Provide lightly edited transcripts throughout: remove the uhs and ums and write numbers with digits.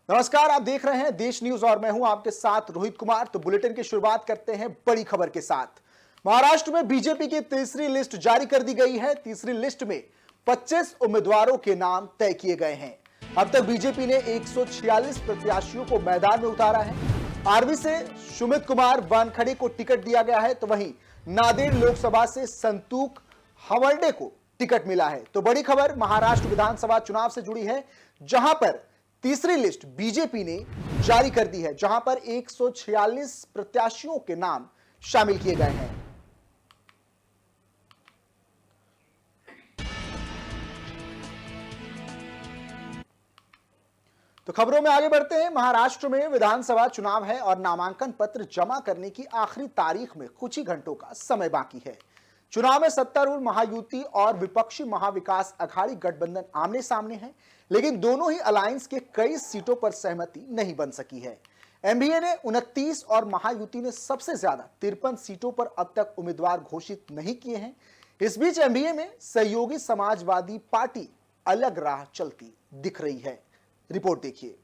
नमस्कार, आप देख रहे हैं देश न्यूज और मैं हूं आपके साथ रोहित कुमार। तो बुलेटिन की शुरुआत करते हैं बड़ी खबर के साथ। महाराष्ट्र में बीजेपी की तीसरी लिस्ट जारी कर दी गई है। तीसरी लिस्ट में 25 उम्मीदवारों के नाम तय किए गए हैं। अब तक बीजेपी ने 146 प्रत्याशियों को मैदान में उतारा है। आरवी से सुमित कुमार वानखड़े को टिकट दिया गया है, तो वहीं नांदेड़ लोकसभा से संतूक हवलडे को टिकट मिला है। तो बड़ी खबर महाराष्ट्र विधानसभा चुनाव से जुड़ी है, जहां पर तीसरी लिस्ट बीजेपी ने जारी कर दी है, जहां पर 146 प्रत्याशियों के नाम शामिल किए गए हैं। तो खबरों में आगे बढ़ते हैं। महाराष्ट्र में विधानसभा चुनाव है और नामांकन पत्र जमा करने की आखिरी तारीख में कुछ ही घंटों का समय बाकी है। चुनाव में सत्तारूढ़ महायुति और विपक्षी महाविकास अघाड़ी गठबंधन आमने सामने है, लेकिन दोनों ही अलायंस के कई सीटों पर सहमति नहीं बन सकी है। एमबीए ने 29 और महायुति ने सबसे ज्यादा 53 सीटों पर अब तक उम्मीदवार घोषित नहीं किए हैं। इस बीच एमबीए में सहयोगी समाजवादी पार्टी अलग राह चलती दिख रही है। रिपोर्ट देखिए।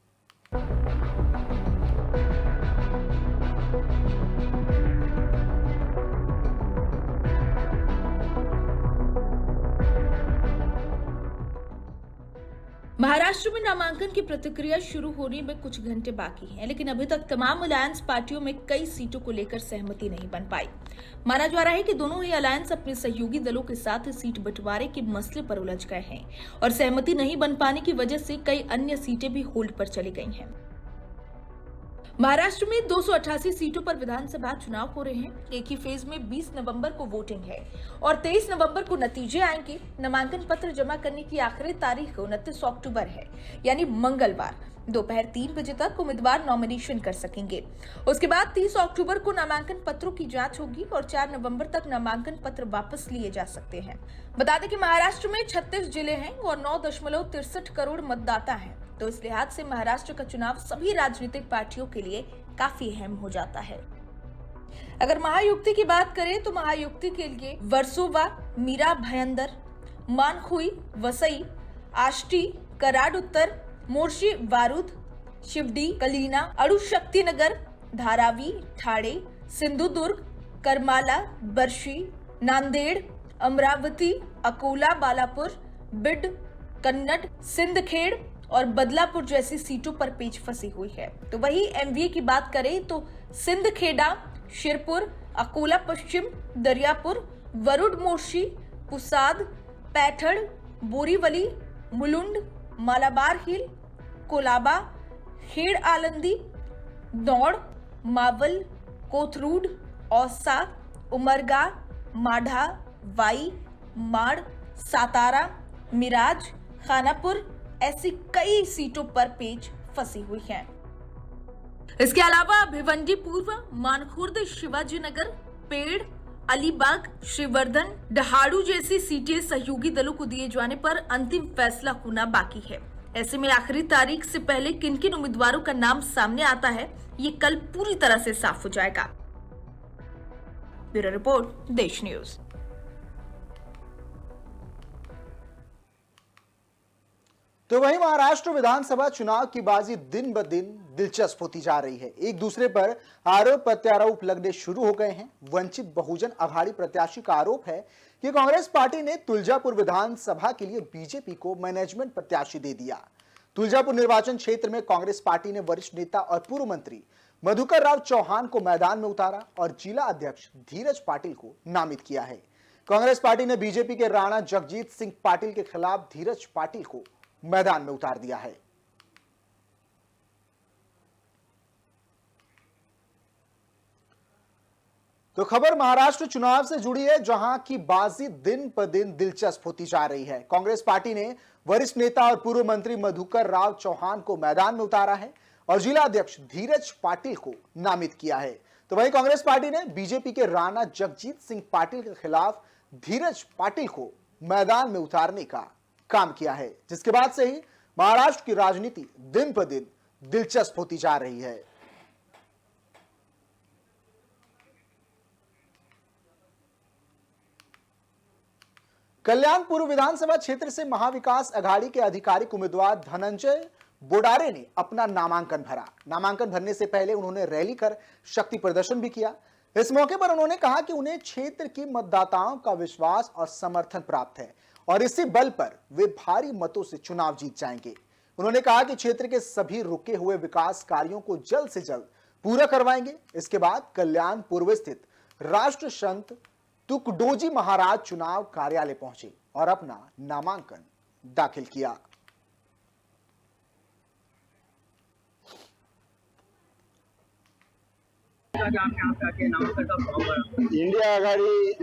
महाराष्ट्र में नामांकन की प्रतिक्रिया शुरू होने में कुछ घंटे बाकी हैं, लेकिन अभी तक तमाम अलायंस पार्टियों में कई सीटों को लेकर सहमति नहीं बन पाई। माना जा रहा है कि दोनों ही अलायंस अपने सहयोगी दलों के साथ सीट बंटवारे के मसले पर उलझ गए हैं और सहमति नहीं बन पाने की वजह से कई अन्य सीटें भी होल्ड पर चली गई हैं। महाराष्ट्र में 288 सीटों पर विधानसभा चुनाव हो रहे हैं। एक ही फेज में 20 नवंबर को वोटिंग है और 23 नवंबर को नतीजे आएंगे। नामांकन पत्र जमा करने की आखिरी तारीख 29 अक्टूबर है, यानी मंगलवार दोपहर 3 बजे तक उम्मीदवार नॉमिनेशन कर सकेंगे। उसके बाद 30 अक्टूबर को नामांकन पत्रों की जांच होगी और 4 नवंबर तक नामांकन पत्र वापस लिए जा सकते हैं। बता दें कि महाराष्ट्र में 36 जिले हैं और 9.63 करोड़ मतदाता हैं, तो इस लिहाज से महाराष्ट्र का चुनाव सभी राजनीतिक पार्टियों के लिए काफी अहम हो जाता है। अगर महायुक्ति की बात करें तो महायुक्ति के लिए वर्सोवा, मीरा भयंदर, मानखुई, वसई, आष्टी, कराड उत्तर, मोर्शी वारूद, शिवडी, कलीना, अणुशक्तिनगर, धारावी, ठाणे, सिंधुदुर्ग, करमाला, बर्शी, नांदेड़, अमरावती, अकोला, बालापुर, बिड, कन्नड, सिंदखेड़ और बदलापुर जैसी सीटों पर पेच फंसी हुई है। तो वही एमवीए की बात करें तो सिंदखेड़ा, शिरपुर, अकोला पश्चिम, दरियापुर, वरुड मोर्शी, पुसाद, पैठड़, बोरीवली, मुलुंड, मालाबार हिल, कोलाबा, खेड़ आलंदी, दौड़, मावल, कोथरूड, औसा, उमरगा, माढ़ा, वाई, माड़, सातारा, मिराज, खानापुर ऐसी कई सीटों पर पेच फंसी हुई है। इसके अलावा भिवंडी पूर्व, मानखुर्द, शिवाजी नगर, पेड़, अलीबाग, श्रीवर्धन, डहाड़ू जैसी सीटें सहयोगी दलों को दिए जाने पर अंतिम फैसला होना बाकी है। ऐसे में आखिरी तारीख से पहले किन किन उम्मीदवारों का नाम सामने आता है, ये कल पूरी तरह से साफ हो जाएगा। ब्यूरो रिपोर्ट, देश न्यूज। तो वहीं महाराष्ट्र विधानसभा चुनाव की बाजी दिन ब दिन दिलचस्प होती जा रही है। एक दूसरे पर आरोप प्रत्यारोप लगने शुरू हो गए हैं। वंचित बहुजन अघाड़ी प्रत्याशी का आरोप है कि कांग्रेस पार्टी ने तुलजापुर विधानसभा के लिए बीजेपी को मैनेजमेंट प्रत्याशी दे दिया। तुलजापुर निर्वाचन क्षेत्र में कांग्रेस पार्टी ने वरिष्ठ नेता और पूर्व मंत्री मधुकर राव चौहान को मैदान में उतारा और जिला अध्यक्ष धीरज पाटिल को नामित किया है। कांग्रेस पार्टी ने बीजेपी के राणा जगजीत सिंह पाटिल के खिलाफ धीरज पाटिल को मैदान में उतार दिया है। तो खबर महाराष्ट्र चुनाव से जुड़ी है, जहां की बाजी दिन पर दिन दिलचस्प होती जा रही है। कांग्रेस पार्टी ने वरिष्ठ नेता और पूर्व मंत्री मधुकर राव चौहान को मैदान में उतारा है और जिला अध्यक्ष धीरज पाटिल को नामित किया है। तो वहीं कांग्रेस पार्टी ने बीजेपी के राणा जगजीत सिंह पाटिल के खिलाफ धीरज पाटिल को मैदान में उतारने का काम किया है, जिसके बाद से ही महाराष्ट्र की राजनीति दिन पर दिन दिलचस्प होती जा रही है। कल्याण पूर्व विधानसभा क्षेत्र से महाविकास अघाड़ी के आधिकारिक उम्मीदवार धनंजय बोडारे ने अपना नामांकन भरा। नामांकन भरने से पहले उन्होंने रैली कर शक्ति प्रदर्शन भी किया। इस मौके पर उन्होंने कहा कि उन्हें क्षेत्र की मतदाताओं का विश्वास और समर्थन प्राप्त है और इसी बल पर वे भारी मतों से चुनाव जीत जाएंगे। उन्होंने कहा कि क्षेत्र के सभी रुके हुए विकास कार्यों को जल्द से जल्द पूरा करवाएंगे। इसके बाद कल्याण पूर्व स्थित राष्ट्र संत तुकडोजी महाराज चुनाव कार्यालय पहुंचे और अपना नामांकन दाखिल किया। इंडिया आघाड़ी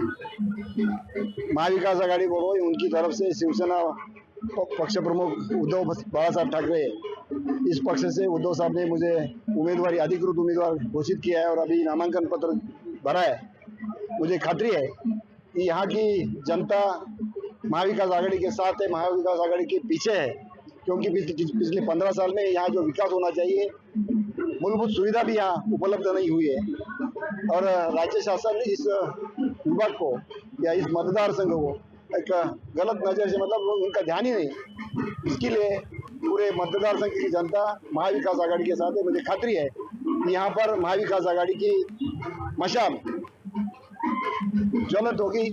महाविकास आघाड़ी बोलो, उनकी तरफ से शिवसेना पक्ष प्रमुख उद्धव बाला साहब ठाकरे, इस पक्ष से उद्धव साहब ने मुझे उम्मीदवारी अधिकृत उम्मीदवार घोषित किया है और अभी नामांकन पत्र भरा है। मुझे खातरी है कि यहाँ की जनता महाविकास आघाड़ी के साथ है, महाविकास आघाड़ी के पीछे है, क्योंकि पिछले 15 साल में यहाँ जो विकास होना चाहिए, मूलभूत सुविधा भी यहाँ उपलब्ध नहीं हुई है और राज्य शासन इस विभाग को या इस मतदार संघ को एक गलत नजर से, मतलब उनका ध्यान ही नहीं। इसके लिए पूरे मतदार संघ की जनता महाविकास आघाड़ी के साथ है। मुझे खातरी है कि यहाँ पर महाविकास आघाड़ी की मशाल ज्वलंत होगी।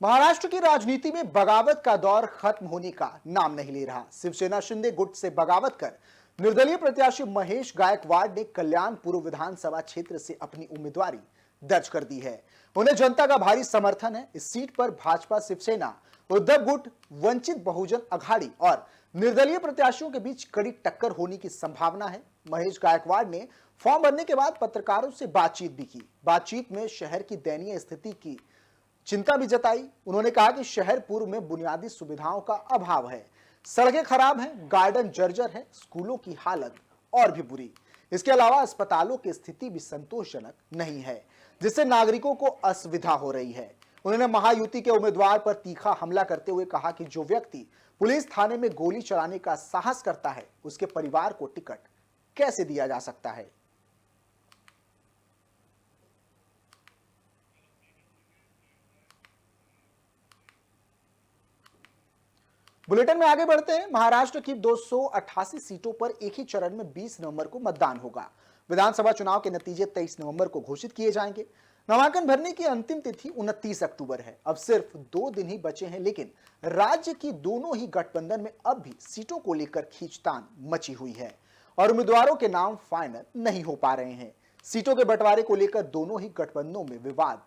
महाराष्ट्र की राजनीति में बगावत का दौर खत्म होने का नाम नहीं ले रहा। शिवसेना शिंदे गुट से बगावत कर निर्दलीय प्रत्याशी महेश गायकवाड़ ने कल्याण पूर्व विधानसभा क्षेत्र से अपनी उम्मीदवारी दर्ज कर दी है। उन्हें जनता का भारी समर्थन है। इस सीट पर भाजपा, शिवसेना, उद्धव गुट, वंचित बहुजन अघाड़ी और निर्दलीय प्रत्याशियों के बीच कड़ी टक्कर होने की संभावना है। महेश गायकवाड़ ने फॉर्म भरने के बाद पत्रकारों से बातचीत भी की। बातचीत में शहर की दयनीय स्थिति की चिंता भी जताई। उन्होंने कहा कि शहर पूर्व में बुनियादी सुविधाओं का अभाव है, सड़कें खराब हैं, गार्डन जर्जर है, स्कूलों की हालत और भी बुरी। इसके अलावा अस्पतालों की स्थिति भी संतोषजनक नहीं है, जिससे नागरिकों को असुविधा हो रही है। उन्होंने महायुति के उम्मीदवार पर तीखा हमला करते हुए कहा कि जो व्यक्ति पुलिस थाने में गोली चलाने का साहस करता है, उसके परिवार को टिकट कैसे दिया जा सकता है। बुलेटिन में आगे बढ़ते हैं। महाराष्ट्र की 288 सीटों पर एक ही चरण में 20 नवंबर को मतदान होगा। विधानसभा चुनाव के नतीजे 23 नवंबर को घोषित किए जाएंगे। नामांकन भरने की अंतिम तिथि 29 अक्टूबर है। अब सिर्फ 2 दिन ही बचे हैं, लेकिन राज्य की दोनों ही गठबंधन में अब भी सीटों को लेकर खींचतान मची हुई है और उम्मीदवारों के नाम फाइनल नहीं हो पा रहे हैं। सीटों के बंटवारे को लेकर दोनों ही गठबंधनों में विवाद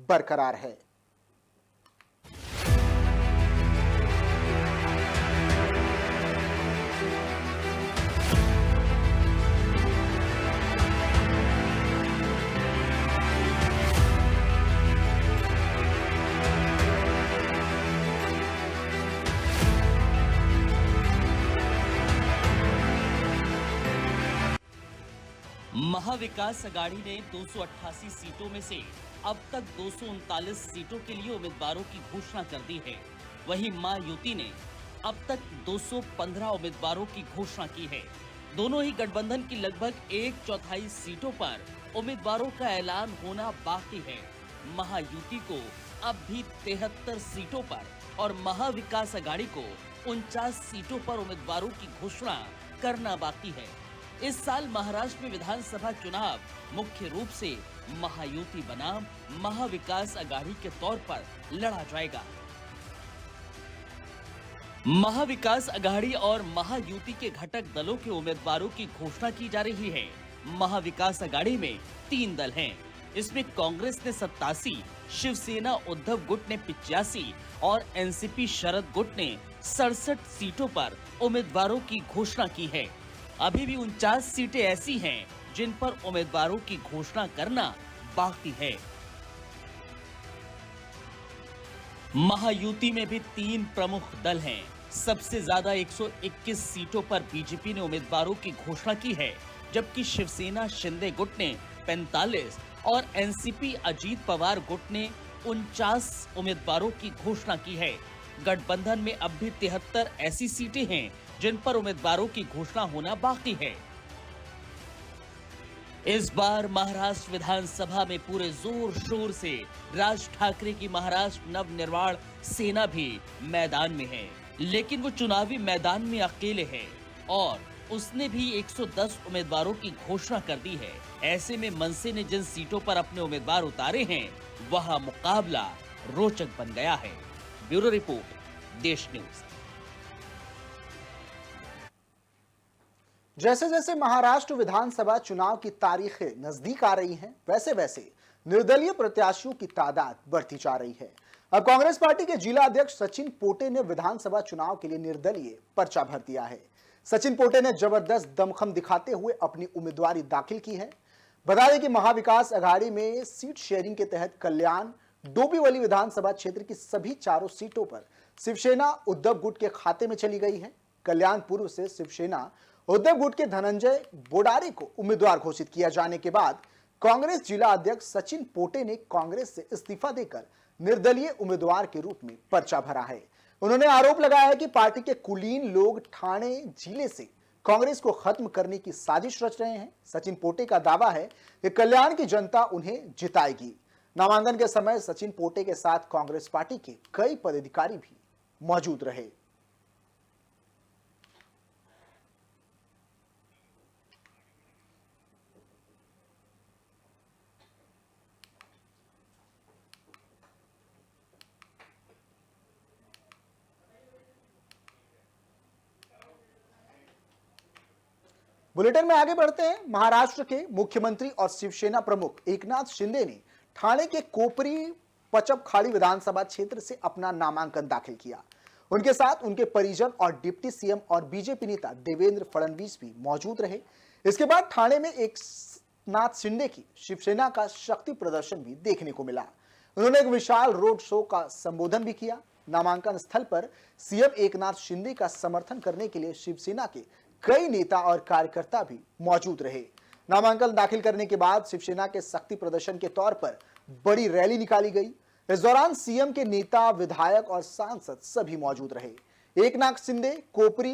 बरकरार है। महाविकास अघाड़ी ने 288 सीटों में से अब तक 239 सीटों के लिए उम्मीदवारों की घोषणा कर दी है। वहीं महायुति ने अब तक 215 उम्मीदवारों की घोषणा की है। दोनों ही गठबंधन की लगभग 1/4 सीटों पर उम्मीदवारों का ऐलान होना बाकी है। महायुति को अब भी 73 सीटों पर और महाविकास अघाड़ी को 49 सीटों पर उम्मीदवारों की घोषणा करना बाकी है। इस साल महाराष्ट्र में विधानसभा चुनाव मुख्य रूप से महायुति बनाम महाविकास अघाड़ी के तौर पर लड़ा जाएगा। महाविकास अघाड़ी और महायुति के घटक दलों के उम्मीदवारों की घोषणा की जा रही है। महाविकास अघाड़ी में 3 दल हैं। इसमें कांग्रेस ने 87, शिवसेना उद्धव गुट ने 85 और एनसीपी शरद गुट ने 67 सीटों पर उम्मीदवारों की घोषणा की है। अभी भी 49 सीटें ऐसी हैं जिन पर उम्मीदवारों की घोषणा करना बाकी है। महायुति में भी 3 प्रमुख दल हैं। सबसे ज्यादा 121 सीटों पर बीजेपी ने उम्मीदवारों की घोषणा की है, जबकि शिवसेना शिंदे गुट ने 45 और एनसीपी अजीत पवार गुट ने 49 उम्मीदवारों की घोषणा की है। गठबंधन में अब भी 73 ऐसी सीटें हैं जिन पर उम्मीदवारों की घोषणा होना बाकी है। इस बार महाराष्ट्र विधानसभा में पूरे जोर शोर से राज ठाकरे की महाराष्ट्र नवनिर्माण सेना भी मैदान में है। लेकिन वो चुनावी मैदान में अकेले है और उसने भी 110 उम्मीदवारों की घोषणा कर दी है। ऐसे में मनसे ने जिन सीटों पर अपने उम्मीदवार उतारे हैं, वह मुकाबला रोचक बन गया है। ब्यूरो रिपोर्ट, देश न्यूज। जैसे जैसे महाराष्ट्र विधानसभा चुनाव की तारीखें नजदीक आ रही हैं, वैसे वैसे निर्दलीय प्रत्याशियों की तादाद बढ़ती जा रही है। अब कांग्रेस पार्टी के जिला अध्यक्ष सचिन पोटे ने विधानसभा चुनाव के लिए निर्दलीय पर्चा भर दिया है। सचिन पोटे ने जबरदस्त दमखम दिखाते हुए अपनी उम्मीदवारी दाखिल की है। बता दें कि महाविकास अघाड़ी में सीट शेयरिंग के तहत कल्याण डोंबिवली विधानसभा क्षेत्र की सभी चारों सीटों पर शिवसेना उद्धव गुट के खाते में चली गई है। कल्याण पूर्व से शिवसेना उद्धव गुट के धनंजय बोडारे को उम्मीदवार घोषित किया जाने के बाद कांग्रेस जिला अध्यक्ष सचिन पोटे ने कांग्रेस से इस्तीफा देकर निर्दलीय उम्मीदवार के रूप में पर्चा भरा है। उन्होंने आरोप लगाया है कि पार्टी के कुलीन लोग ठाणे जिले से कांग्रेस को खत्म करने की साजिश रच रहे हैं। सचिन पोटे का दावा है कि कल्याण की जनता उन्हें जिताएगी। नामांकन के समय सचिन पोटे के साथ कांग्रेस पार्टी के कई पदाधिकारी भी मौजूद रहे। बुलेटिन में आगे बढ़ते हैं। महाराष्ट्र के मुख्यमंत्री और शिवसेना प्रमुख एकनाथ शिंदे ने ठाणे के कोपरी पचपखाड़ी विधानसभा क्षेत्र से अपना नामांकन दाखिल किया। उनके साथ उनके परिजन और डिप्टी सीएम और बीजेपी नेता देवेंद्र फडणवीस भी मौजूद रहे। इसके बाद ठाणे में एकनाथ शिंदे की शिवसेना का शक्ति प्रदर्शन भी देखने को मिला। उन्होंने एक विशाल रोड शो का संबोधन भी किया। नामांकन स्थल पर सीएम एकनाथ शिंदे का समर्थन करने के लिए शिवसेना के कई नेता और कार्यकर्ता भी मौजूद रहे। नामांकन दाखिल करने के बाद शिवसेना के शक्ति प्रदर्शन के तौर पर बड़ी रैली निकाली गई। इस दौरान सीएम के नेता, विधायक और सांसद सभी मौजूद रहे। एकनाथ शिंदे कोपरी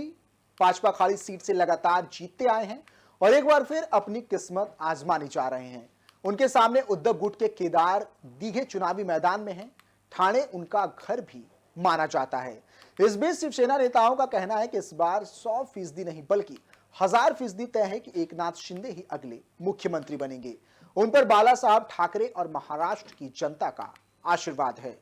पचपखाड़ी सीट से लगातार जीतते आए हैं और एक बार फिर अपनी किस्मत आजमाने जा रहे हैं। उनके सामने उद्धव गुट के केदार दीघे चुनावी मैदान में हैं। ठाणे उनका घर भी माना जाता है। इस बीच शिवसेना नेताओं का कहना है कि इस बार 100% नहीं बल्कि 1000% तय है कि एकनाथ शिंदे ही अगले मुख्यमंत्री बनेंगे। उन पर बाला साहब ठाकरे और महाराष्ट्र की जनता का आशीर्वाद है।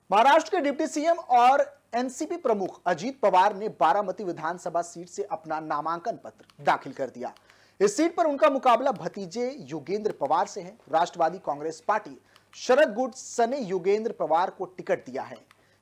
महाराष्ट्र के डिप्टी सीएम और एनसीपी प्रमुख अजीत पवार ने बारामती विधानसभा सीट से अपना नामांकन पत्र दाखिल कर दिया। इस सीट पर उनका मुकाबला भतीजे योगेंद्र पवार से है। राष्ट्रवादी कांग्रेस पार्टी शरद गुट ने योगेंद्र पवार को टिकट दिया है।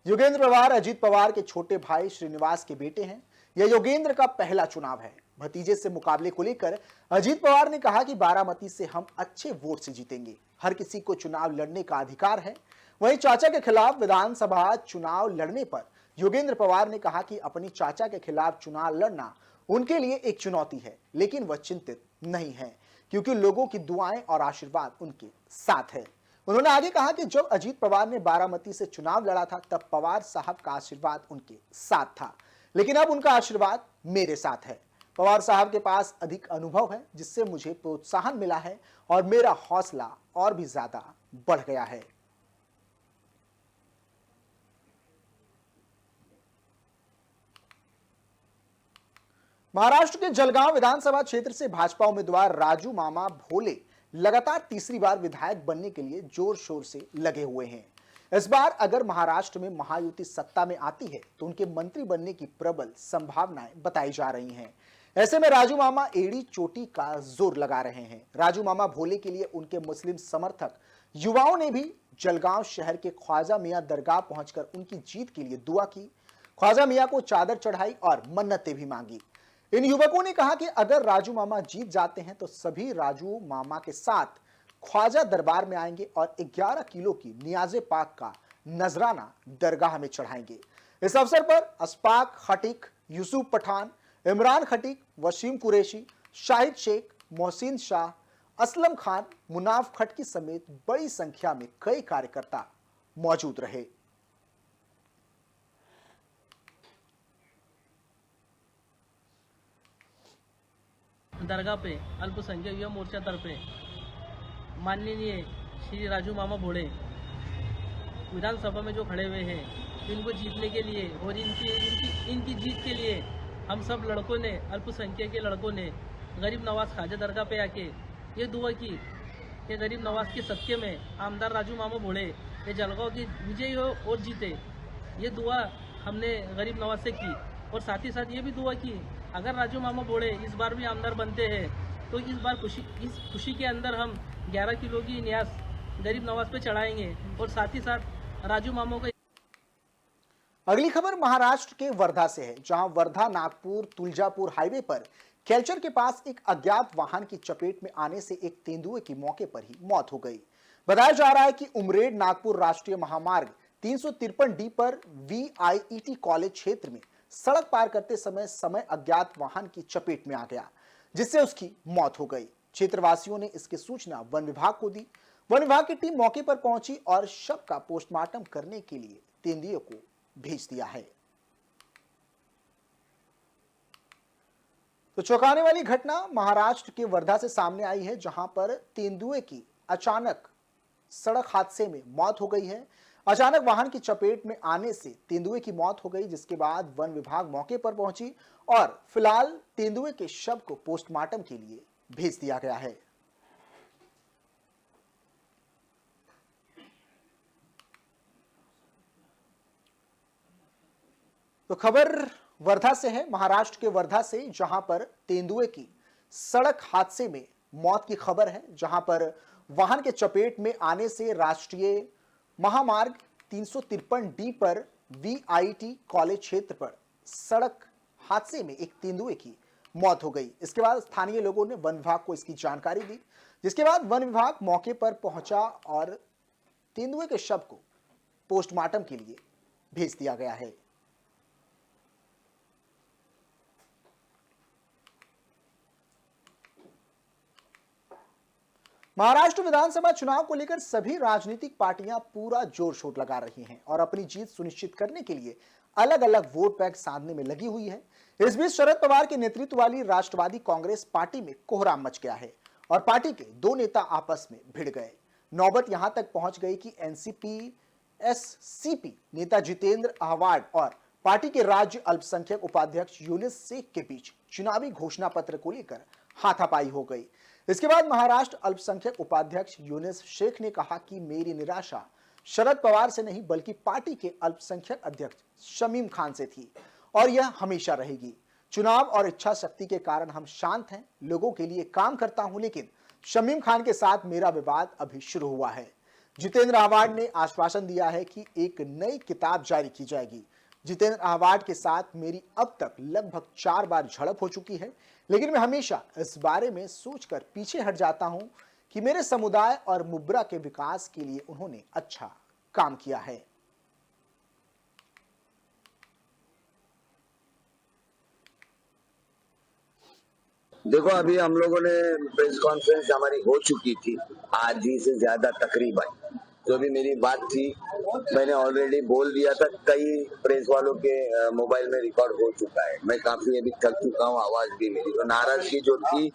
योगेंद्र पवार अजीत पवार के छोटे भाई श्रीनिवास के बेटे हैं। यह योगेंद्र का पहला चुनाव है। भतीजे से मुकाबले को लेकर अजीत पवार ने कहा कि बारामती से हम अच्छे वोट से जीतेंगे। हर किसी को चुनाव लड़ने का अधिकार है। वहीं चाचा के खिलाफ विधानसभा चुनाव लड़ने पर योगेंद्र पवार ने कहा कि अपनी चाचा के खिलाफ चुनाव लड़ना उनके लिए एक चुनौती है, लेकिन वह चिंतित नहीं है क्योंकि लोगों की दुआएं और आशीर्वाद उनके साथ है। उन्होंने आगे कहा कि जब अजीत पवार ने बारामती से चुनाव लड़ा था तब पवार साहब का आशीर्वाद उनके साथ था, लेकिन अब उनका आशीर्वाद मेरे साथ है। पवार साहब के पास अधिक अनुभव है जिससे मुझे प्रोत्साहन मिला है और मेरा हौसला और भी ज्यादा बढ़ गया है। महाराष्ट्र के जलगांव विधानसभा क्षेत्र से भाजपा उम्मीदवार राजू मामा भोले लगातार तीसरी बार विधायक बनने के लिए जोर शोर से लगे हुए हैं। इस बार अगर महाराष्ट्र में महायुति सत्ता में आती है तो उनके मंत्री बनने की प्रबल संभावनाएं बताई जा रही हैं। ऐसे में राजू मामा एड़ी चोटी का जोर लगा रहे हैं। राजू मामा भोले के लिए उनके मुस्लिम समर्थक युवाओं ने भी जलगांव शहर के ख्वाजा मियां दरगाह पहुंचकर उनकी जीत के लिए दुआ की। ख्वाजा मियां को चादर चढ़ाई और मन्नतें भी मांगी। इन युवकों ने कहा कि अगर राजू मामा जीत जाते हैं तो सभी राजू मामा के साथ ख्वाजा दरबार में आएंगे और 11 किलो की नियाज़े पाक का नजराना दरगाह में चढ़ाएंगे। इस अवसर पर अस्पाक खटीक, यूसुफ पठान, इमरान खटीक, वसीम कुरैशी, शाहिद शेख, मोहसिन शाह, असलम खान, मुनाफ खटकी समेत बड़ी संख्या में कई कार्यकर्ता मौजूद रहे। दरगाह पे अल्पसंख्यक युवा मोर्चातर्फे माननीय श्री राजू मामा भोड़े विधानसभा में जो खड़े हुए हैं, इनको जीतने के लिए और इनकी जीत के लिए हम सब लड़कों ने, अल्पसंख्यक के लड़कों ने गरीब नवाज ख्वाजा दरगाह पे आके ये दुआ की कि गरीब नवाज के सदक़े में आमदार राजू मामा भोड़े ये जलगांव की विजयी हो और जीते। ये दुआ हमने गरीब नवाज से की और साथ ही साथ ये भी दुआ की अगर राजू मामा भोड़े इस बार भी आमदार बनते हैं तो इस बार इस खुशी के अंदर हम 11 किलो की न्यास गरीब नवाज पे चढ़ाएंगे और साथ ही साथ राजू मामा को। अगली खबर महाराष्ट्र के वर्धा से है, जहां वर्धा नागपुर तुलजापुर हाईवे पर कैलचर के पास एक अज्ञात वाहन की चपेट में आने से एक तेंदुए की मौके पर ही मौत हो गई। बताया जा रहा है कि उमरेड नागपुर राष्ट्रीय महामार्ग 353D पर VIET कॉलेज क्षेत्र में सड़क पार करते समय अज्ञात वाहन की चपेट में आ गया, जिससे उसकी मौत हो गई। क्षेत्रवासियों ने इसकी सूचना वन विभाग को दी। वन विभाग की टीम मौके पर पहुंची और शव का पोस्टमार्टम करने के लिए तेंदुए को भेज दिया है। तो चौंकाने वाली घटना महाराष्ट्र के वर्धा से सामने आई है, जहां पर तेंदुए की अचानक सड़क हादसे में मौत हो गई है। अचानक वाहन की चपेट में आने से तेंदुए की मौत हो गई, जिसके बाद वन विभाग मौके पर पहुंची और फिलहाल तेंदुए के शव को पोस्टमार्टम के लिए भेज दिया गया है। तो खबर वर्धा से है, महाराष्ट्र के वर्धा से, जहां पर तेंदुए की सड़क हादसे में मौत की खबर है, जहां पर वाहन के चपेट में आने से राष्ट्रीय महामार्ग 353D पर VIT कॉलेज क्षेत्र पर सड़क हादसे में एक तेंदुए की मौत हो गई। इसके बाद स्थानीय लोगों ने वन विभाग को इसकी जानकारी दी, जिसके बाद वन विभाग मौके पर पहुंचा और तेंदुए के शव को पोस्टमार्टम के लिए भेज दिया गया है। महाराष्ट्र विधानसभा चुनाव को लेकर सभी राजनीतिक पार्टियां पूरा जोर शोर लगा रही हैं और अपनी जीत सुनिश्चित करने के लिए अलग अलग वोट बैंक साधने में लगी हुई है। इस बीच शरद पवार के नेतृत्व वाली राष्ट्रवादी कांग्रेस पार्टी में कोहराम मच गया है और पार्टी के दो नेता आपस में भिड़ गए। नौबत यहां तक पहुंच गई कि एनसीपी एससीपी नेता जितेंद्र आह्वाड और पार्टी के राज्य अल्पसंख्यक उपाध्यक्ष यूनुस शेख के बीच चुनावी घोषणा पत्र को लेकर हाथापाई हो गई। इसके बाद महाराष्ट्र अल्पसंख्यक उपाध्यक्ष यूनुस शेख ने कहा कि मेरी निराशा शरद पवार से नहीं बल्कि पार्टी के अल्पसंख्यक अध्यक्ष शमीम खान से थी और यह हमेशा रहेगी। चुनाव और इच्छा शक्ति के कारण हम शांत हैं, लोगों के लिए काम करता हूं, लेकिन शमीम खान के साथ मेरा विवाद अभी शुरू हुआ है। जितेंद्र आह्वाड ने आश्वासन दिया है कि एक नई किताब जारी की जाएगी। जितेंद्र आह्वाड के साथ मेरी अब तक लगभग 4 बार झड़प हो चुकी है, लेकिन मैं हमेशा इस बारे में सोचकर पीछे हट जाता हूं कि मेरे समुदाय और मुब्रा के विकास के लिए उन्होंने अच्छा काम किया है। देखो, अभी हम लोगों ने प्रेस कॉन्फ्रेंस हमारी हो चुकी थी, आधी से ज्यादा तकरीबन। जो भी मेरी बात थी मैंने ऑलरेडी बोल दिया था, कई प्रेस वालों के मोबाइल में रिकॉर्ड हो चुका है। मैं काफी अभी थक चुका हूँ, आवाज भी मेरी तो नाराजगी जो थी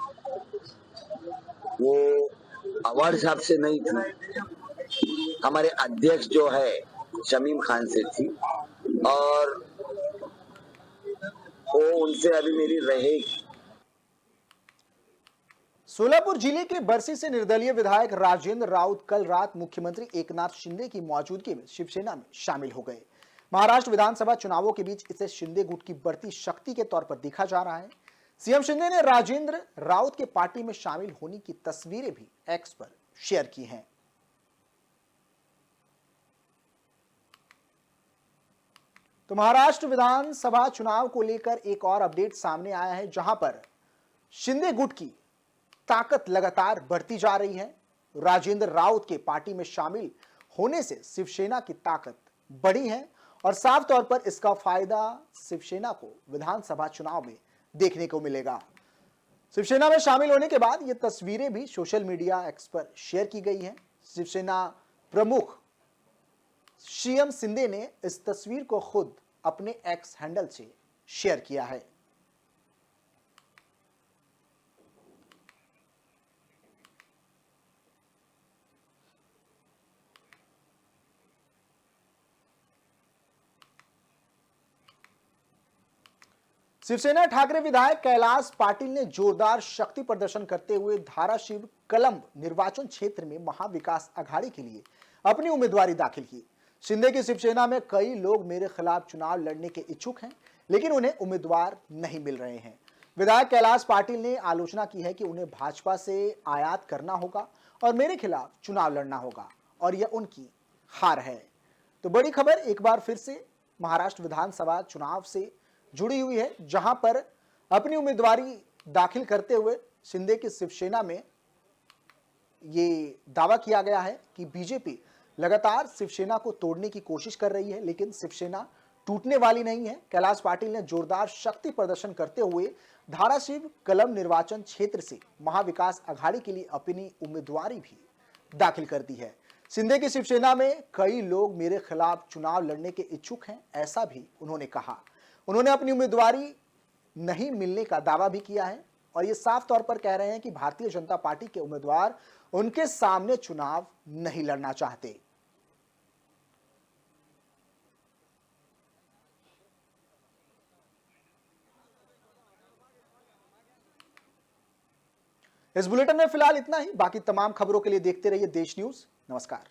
वो आह्वाड साहब से नहीं थी, हमारे अध्यक्ष जो है शमीम खान से थी और वो उनसे अभी मेरी रहेगी। सोलापुर जिले के बरसी से निर्दलीय विधायक राजेंद्र राउत कल रात मुख्यमंत्री एकनाथ शिंदे की मौजूदगी में शिवसेना में शामिल हो गए। महाराष्ट्र विधानसभा चुनावों के बीच इसे शिंदे गुट की बढ़ती शक्ति के तौर पर देखा जा रहा है। सीएम शिंदे ने राजेंद्र राउत के पार्टी में शामिल होने की तस्वीरें भी एक्स पर शेयर की हैं। तो महाराष्ट्र विधानसभा चुनाव को लेकर एक और अपडेट सामने आया है, जहां पर शिंदे गुट की ताकत लगातार बढ़ती जा रही है। राजेंद्र राउत के पार्टी में शामिल होने से शिवसेना की ताकत बढ़ी है और साफ तौर पर इसका फायदा शिवसेना को विधानसभा चुनाव में देखने को मिलेगा। शिवसेना में शामिल होने के बाद ये तस्वीरें भी सोशल मीडिया एक्स पर शेयर की गई हैं। शिवसेना प्रमुख सीएम शिंदे ने इस तस्वीर को खुद अपने एक्स हैंडल से शेयर किया है। शिवसेना ठाकरे विधायक कैलाश पाटिल ने जोरदार शक्ति प्रदर्शन करते हुए धाराशिव कलंब निर्वाचन क्षेत्र में महाविकास अघाड़ी के लिए अपनी उम्मीदवारी दाखिल की। शिंदे की शिवसेना में कई लोग मेरे खिलाफ चुनाव लड़ने के इच्छुक हैं, लेकिन उन्हें उम्मीदवार नहीं मिल रहे हैं। विधायक कैलाश पाटिल ने आलोचना की है कि उन्हें भाजपा से आयात करना होगा और मेरे खिलाफ चुनाव लड़ना होगा और यह उनकी हार है। तो बड़ी खबर एक बार फिर से महाराष्ट्र विधानसभा चुनाव से जुड़ी हुई है, जहां पर अपनी उम्मीदवारी दाखिल करते हुए शिंदे की शिवसेना में ये दावा किया गया है कि बीजेपी लगातार शिवसेना को तोड़ने की कोशिश कर रही है, लेकिन शिवसेना टूटने वाली नहीं है। कैलाश पाटिल ने जोरदार शक्ति प्रदर्शन करते हुए धाराशिव कलम निर्वाचन क्षेत्र से महाविकास अघाड़ी के लिए अपनी उम्मीदवारी भी दाखिल कर दी है। शिंदे की शिवसेना में कई लोग मेरे खिलाफ चुनाव लड़ने के इच्छुक हैं, ऐसा भी उन्होंने कहा। उन्होंने अपनी उम्मीदवारी नहीं मिलने का दावा भी किया है और ये साफ तौर पर कह रहे हैं कि भारतीय जनता पार्टी के उम्मीदवार उनके सामने चुनाव नहीं लड़ना चाहते। इस बुलेटिन में फिलहाल इतना ही। बाकी तमाम खबरों के लिए देखते रहिए देश न्यूज। नमस्कार।